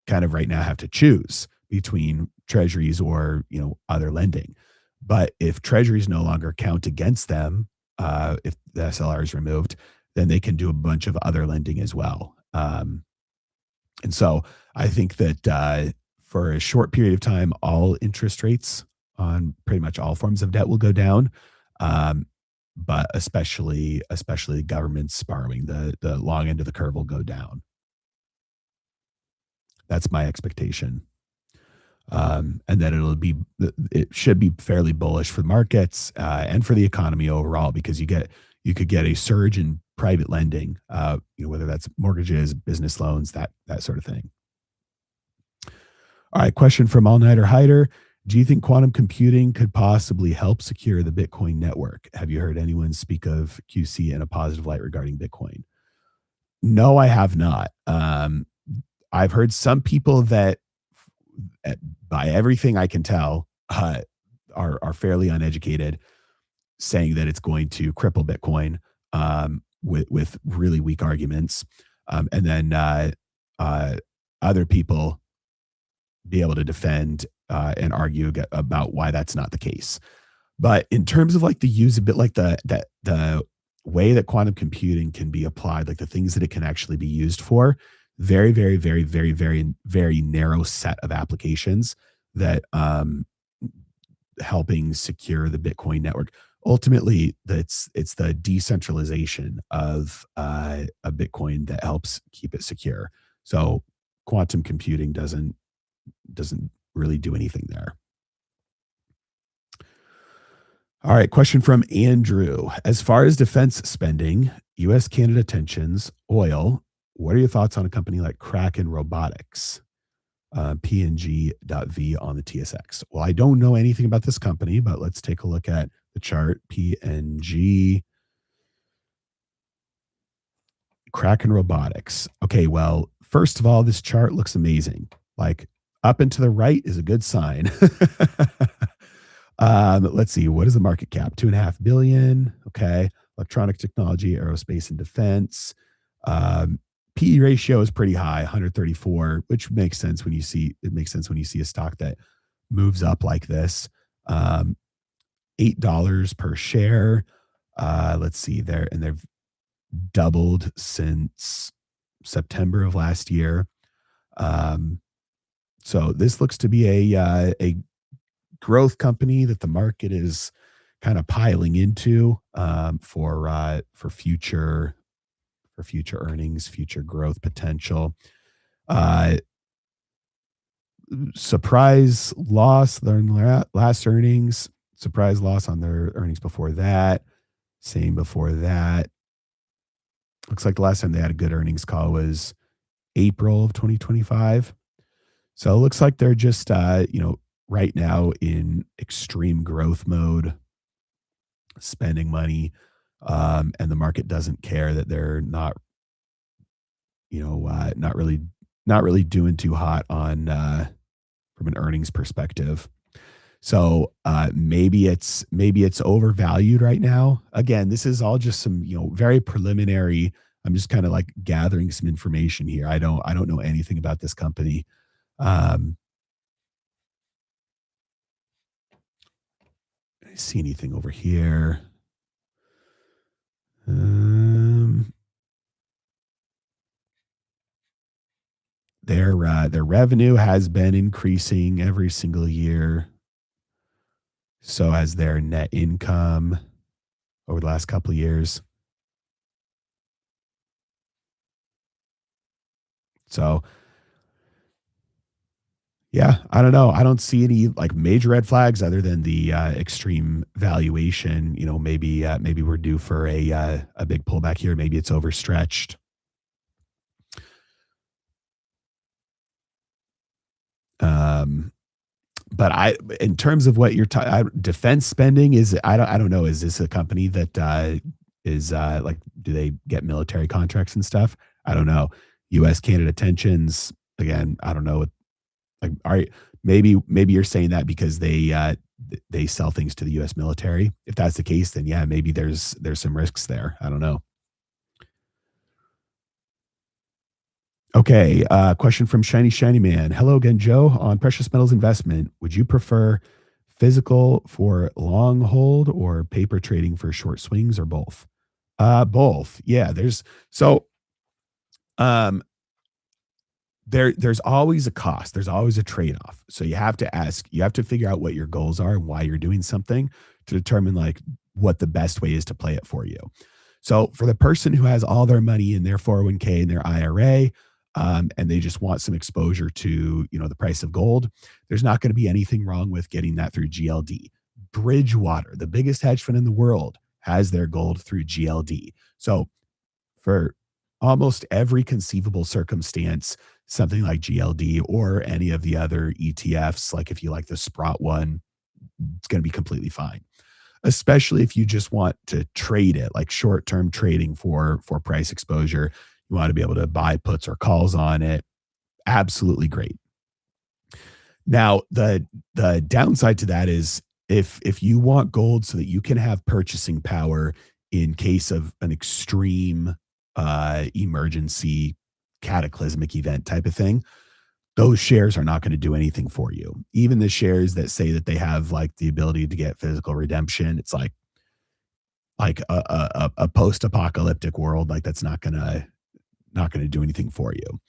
kind of right now have to choose between treasuries or other lending. But if treasuries no longer count against them, if the SLR is removed, then they can do a bunch of other lending as well. And so I think that for a short period of time, all interest rates on pretty much all forms of debt will go down. But especially governments borrowing, the long end of the curve will go down. That's my expectation. And then it should be fairly bullish for the markets and for the economy overall, because you could get a surge in private lending, whether that's mortgages, business loans, that sort of thing. All right, question from All Nighter Hider. Do you think quantum computing could possibly help secure the Bitcoin network? Have you heard anyone speak of QC in a positive light regarding Bitcoin? No, I have not. I've heard some people that, by everything I can tell, are fairly uneducated, saying that it's going to cripple Bitcoin with really weak arguments, and then other people be able to defend and argue about why that's not the case. But in terms of like the usability, like the way that quantum computing can be applied, like the things that it can actually be used for, very, very, very, very, very, very narrow set of applications that helping secure the Bitcoin network. Ultimately, it's the decentralization of a Bitcoin that helps keep it secure. So quantum computing doesn't really do anything there. All right, question from Andrew. As far as defense spending, US Canada tensions, oil, what are your thoughts on a company like Kraken Robotics? PNG.V on the TSX. Well, I don't know anything about this company, but let's take a look at the chart. PNG, Kraken Robotics. Okay, well, first of all, this chart looks amazing. Like up and to the right is a good sign. Let's see. What is the market cap? 2.5 billion. Okay. Electronic technology, aerospace and defense. PE ratio is pretty high, 134, which makes sense when you see a stock that moves up like this. $8 per share. Let's see there, and they've doubled since September of last year. So this looks to be a growth company that the market is kind of piling into for future earnings, future growth potential. Uh, Surprise loss on their last earnings. Surprise loss on their earnings before that. Same before that. Looks like the last time they had a good earnings call was April of 2025. So it looks like they're just, right now in extreme growth mode, spending money, and the market doesn't care that they're not, not really doing too hot on from an earnings perspective. So maybe it's overvalued right now. Again, this is all just some very preliminary. I'm just kind of like gathering some information here. I don't know anything about this company. Um, See anything over here? Um, their revenue has been increasing every single year. So has their net income over the last couple of years. So yeah, I don't know. I don't see any like major red flags other than the extreme valuation. Maybe we're due for a big pullback here. Maybe it's overstretched. Um, but in terms of what you're talking, defense spending is, I don't know. Is this a company that is like, do they get military contracts and stuff? I don't know. U.S. Canada tensions again. I don't know. Like, maybe you're saying that because they sell things to the U.S. military. If that's the case, then yeah, maybe there's some risks there. I don't know. Okay, question from Shiny Man. Hello again, Joe. On precious metals investment, would you prefer physical for long hold or paper trading for short swings or both? Both. Yeah, so um there's always a cost. There's always a trade-off. So you have to figure out what your goals are and why you're doing something to determine like what the best way is to play it for you. So for the person who has all their money in their 401k and their IRA, and they just want some exposure to, the price of gold, there's not going to be anything wrong with getting that through GLD. Bridgewater, the biggest hedge fund in the world, has their gold through GLD. So for almost every conceivable circumstance, something like GLD or any of the other ETFs, like if you like the Sprott one, it's going to be completely fine. Especially if you just want to trade it, like short-term trading for price exposure. You want to be able to buy puts or calls on it. Absolutely great. Now, the downside to that is if you want gold so that you can have purchasing power in case of an extreme emergency cataclysmic event type of thing, those shares are not going to do anything for you. Even the shares that say that they have like the ability to get physical redemption, it's like a post-apocalyptic world, like that's not gonna do anything for you.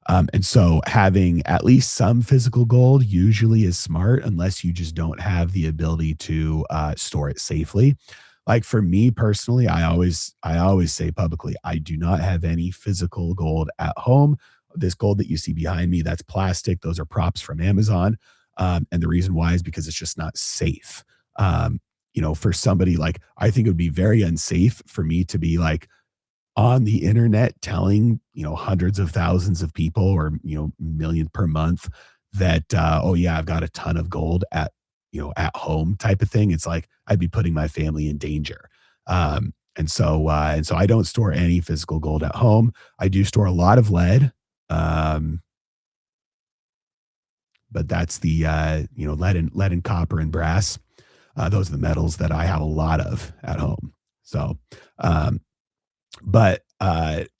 And so having at least some physical gold usually is smart unless you just don't have the ability to store it safely. Like for me personally, I always say publicly, I do not have any physical gold at home. This gold that you see behind me, that's plastic. Those are props from Amazon. And the reason why is because it's just not safe. For somebody like, I think it would be very unsafe for me to be like on the internet telling, hundreds of thousands of people or, million per month that, oh yeah, I've got a ton of gold at home type of thing. It's like I'd be putting my family in danger. And so I don't store any physical gold at home. I do store a lot of lead. Um, but that's the lead and copper and brass. Those are the metals that I have a lot of at home. So um,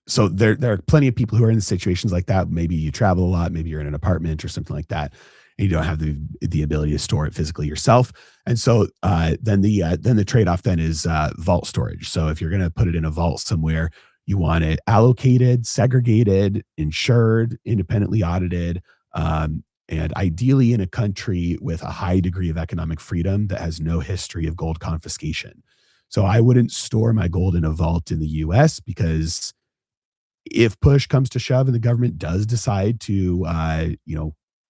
so there are plenty of people who are in situations like that. Maybe you travel a lot, maybe you're in an apartment or something like that, and you don't have the ability to store it physically yourself. And so then the trade-off then is vault storage. So if you're going to put it in a vault somewhere, you want it allocated, segregated, insured, independently audited. and ideally in a country with a high degree of economic freedom that has no history of gold confiscation. So I wouldn't store my gold in a vault in the US because if push comes to shove and the government does decide to,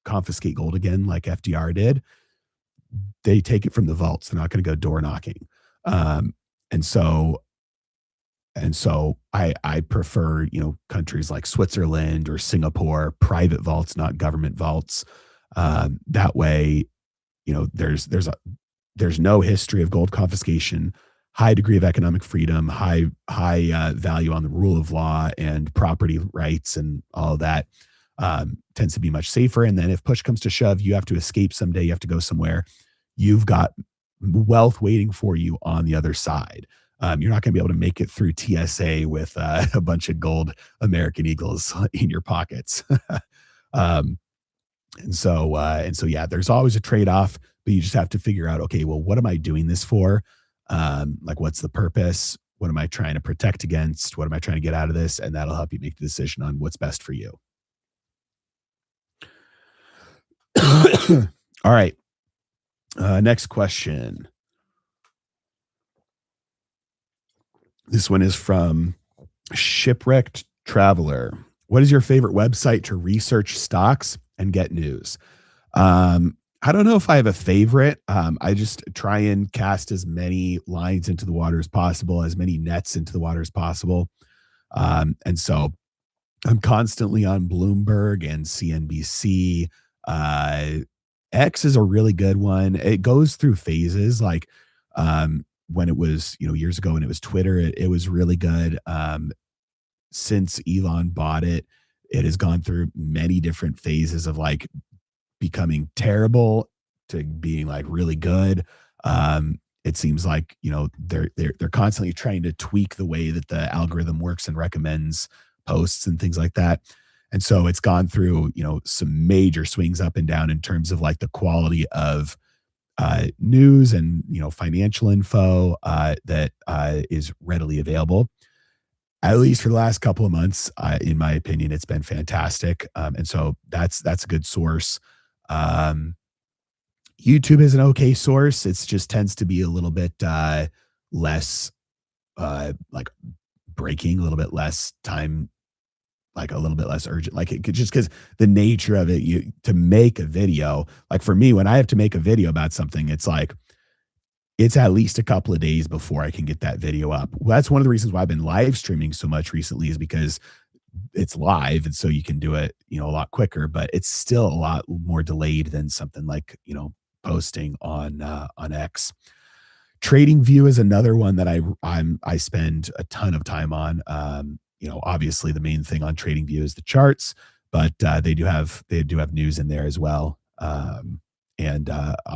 confiscate gold again, like FDR did, they take it from the vaults. They're not going to go door knocking. Um, and so, I prefer, countries like Switzerland or Singapore, private vaults, not government vaults. That way, there's no history of gold confiscation, high degree of economic freedom, high value on the rule of law and property rights and all of that. Tends to be much safer. And then if push comes to shove, you have to escape someday, you have to go somewhere. You've got wealth waiting for you on the other side. You're not going to be able to make it through TSA with a bunch of gold American Eagles in your pockets. um, and so, yeah, there's always a trade-off, but you just have to figure out, okay, well, what am I doing this for? Like, what's the purpose? What am I trying to protect against? What am I trying to get out of this? And that'll help you make the decision on what's best for you. All right. Next question. This one is from Shipwrecked Traveler. What is your favorite website to research stocks and get news? I don't know if I have a favorite. I just try and cast as many lines into the water as possible, as many nets into the water as possible. And so I'm constantly on Bloomberg and CNBC. Uh, X is a really good one. It goes through phases. Like when it was, years ago when it was Twitter, it was really good. Since Elon bought it, it has gone through many different phases of like becoming terrible to being like really good. It seems like they're constantly trying to tweak the way that the algorithm works and recommends posts and things like that. And so it's gone through some major swings up and down in terms of like the quality of news and financial info that is readily available. At least for the last couple of months, in my opinion, it's been fantastic. And so that's a good source. YouTube is an okay source. It just tends to be a little bit less like breaking, a little bit less time, like a little bit less urgent. Like it could just because the nature of it, you to make a video. Like for me, when I have to make a video about something, it's at least a couple of days before I can get that video up. Well, that's one of the reasons why I've been live streaming so much recently is because it's live. And so you can do it, a lot quicker, but it's still a lot more delayed than something like, posting on X. Trading View is another one that I spend a ton of time on. Obviously the main thing on Trading View is the charts, but they do have news in there as well. And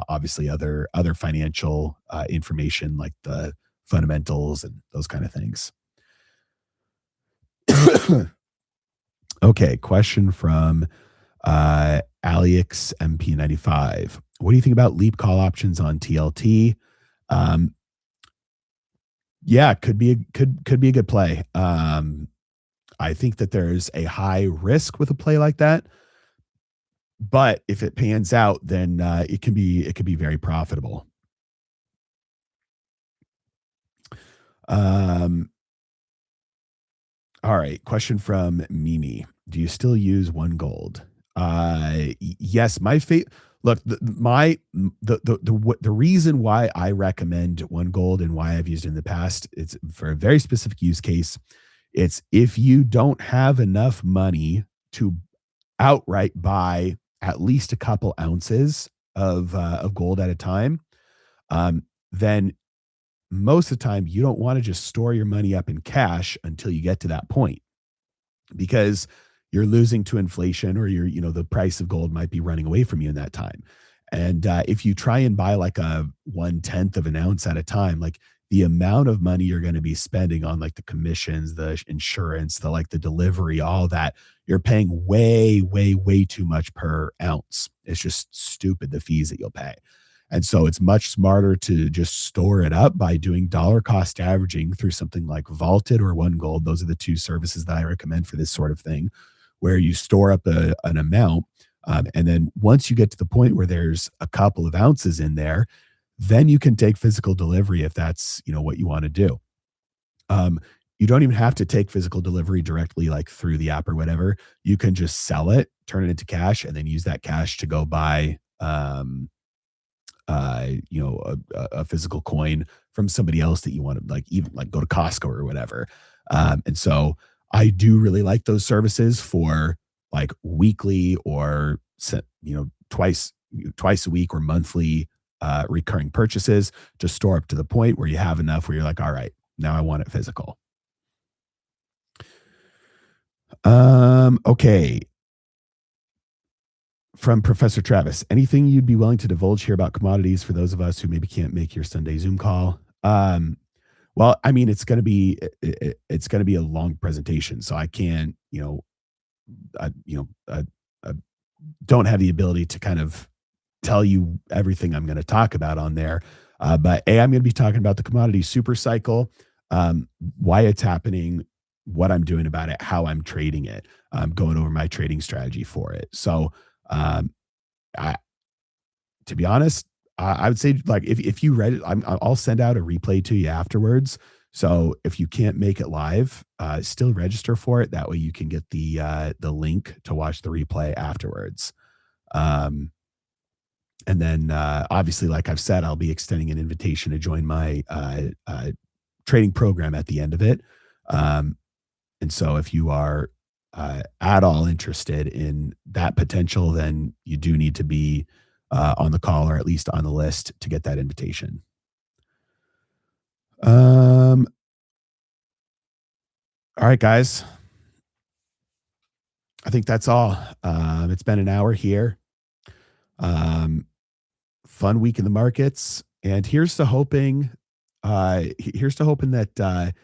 obviously other financial information like the fundamentals and those kind of things. Okay, question from Alex MP95. What do you think about leap call options on TLT? Yeah, could be a good play. I think that there's a high risk with a play like that. But if it pans out, then it could be very profitable. All right. Question from Mimi. Do you still use One Gold? Yes. Look, the reason why I recommend One Gold and why I've used it in the past, it's for a very specific use case. It's if you don't have enough money to outright buy at least a couple ounces of gold at a time, then most of the time you don't want to just store your money up in cash until you get to that point because you're losing to inflation or the price of gold might be running away from you in that time. And if you try and buy like a 1/10 of an ounce at a time, like the amount of money you're going to be spending on like the commissions, the insurance, the delivery, all that, you're paying way, way, way too much per ounce. It's just stupid, the fees that you'll pay. And so it's much smarter to just store it up by doing dollar cost averaging through something like Vaulted or One Gold. Those are the two services that I recommend for this sort of thing, where you store up an amount. And then once you get to the point where there's a couple of ounces in there, then you can take physical delivery if that's, what you want to do. Um, you don't even have to take physical delivery directly like through the app or whatever. You can just sell it, turn it into cash, and then use that cash to go buy a physical coin from somebody else that you want to like even like go to Costco or whatever. And so I do really like those services for like weekly or twice a week or monthly recurring purchases to store up to the point where you have enough where you're like, all right, now I want it physical. Okay. From Professor Travis, anything you'd be willing to divulge here about commodities for those of us who maybe can't make your Sunday Zoom call? Well, I mean, it's gonna be a long presentation, so I can't, I, you know, I don't have the ability to kind of tell you everything I'm going to talk about on there. But I'm going to be talking about the commodity super cycle, why it's happening, what I'm doing about it, how I'm trading it, going over my trading strategy for it. So, um, I, to be honest, I would say like if you read it, I'll send out a replay to you afterwards. So if you can't make it live, still register for it. That way you can get the link to watch the replay afterwards. Um, and then obviously, like I've said, I'll be extending an invitation to join my trading program at the end of it. Um, and so if you are at all interested in that potential, then you do need to be on the call or at least on the list to get that invitation. Um, all right, guys. I think that's all. It's been an hour here. Um, Fun week in the markets. And here's to hoping that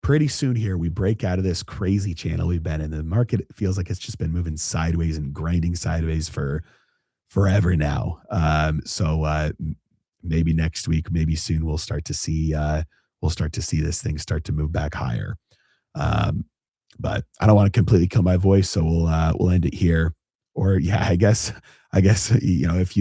pretty soon here we break out of this crazy channel we've been in. The market feels like it's just been moving sideways and grinding sideways for forever now. Maybe next week, maybe soon we'll start to see this thing start to move back higher. Um, but I don't want to completely kill my voice, so we'll end it here. Or yeah, I guess if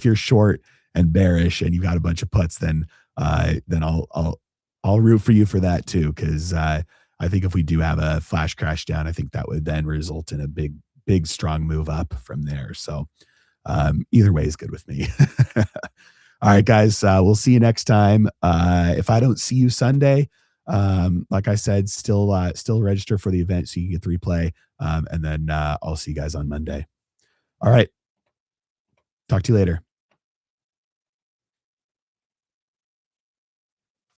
you're short and bearish and you got a bunch of puts, then I'll root for you for that too, because I think if we do have a flash crash down, I think that would then result in a big strong move up from there. So either way is good with me. All right, guys, we'll see you next time. If I don't see you Sunday, like I said, still register for the event so you can get the replay. And then I'll see you guys on Monday. All right. Talk to you later.